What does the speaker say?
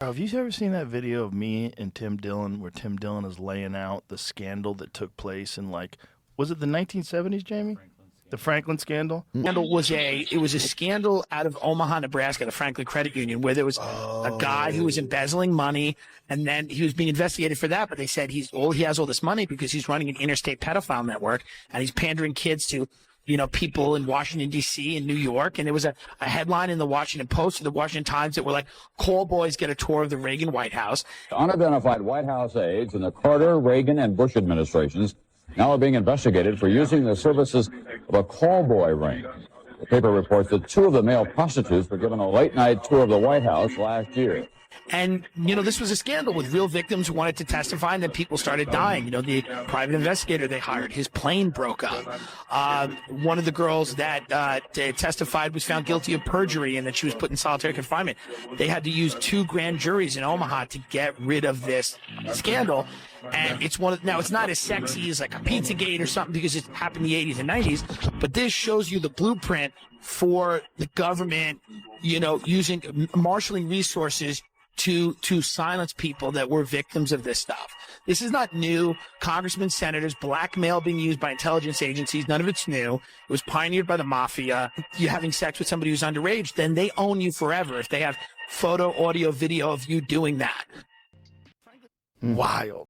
Have you ever seen that video of me and Tim Dillon where Tim Dillon is laying out the scandal that took place in, like, was it the 1970s, Jamie? The Franklin scandal? Scandal was it was a scandal out of Omaha, Nebraska, the Franklin Credit Union, where there was a guy who was embezzling money, and then he was being investigated for that. But they said he has all this money because he's running an interstate pedophile network, and he's pandering kids to, people in Washington, D.C. and New York. And there was a headline in the Washington Post and the Washington Times that were like, call boys get a tour of the Reagan White House. Unidentified White House aides in the Carter, Reagan, and Bush administrations now are being investigated for using the services of a call boy ring. The paper reports that two of the male prostitutes were given a late-night tour of the White House last year. And, this was a scandal with real victims who wanted to testify, and then people started dying. The private investigator they hired, his plane broke up. One of the girls that testified was found guilty of perjury, and that she was put in solitary confinement. They had to use 2 grand juries in Omaha to get rid of this scandal. And it's now it's not as sexy as like a Pizzagate or something because it happened in the 80s and 90s, but this shows you the blueprint for the government, using marshaling resources to silence people that were victims of this stuff. This is not new. Congressmen, senators, blackmail being used by intelligence agencies, none of it's new. It was pioneered by the mafia. You're having sex with somebody who's underage, then they own you forever if they have photo, audio, video of you doing that. Wild.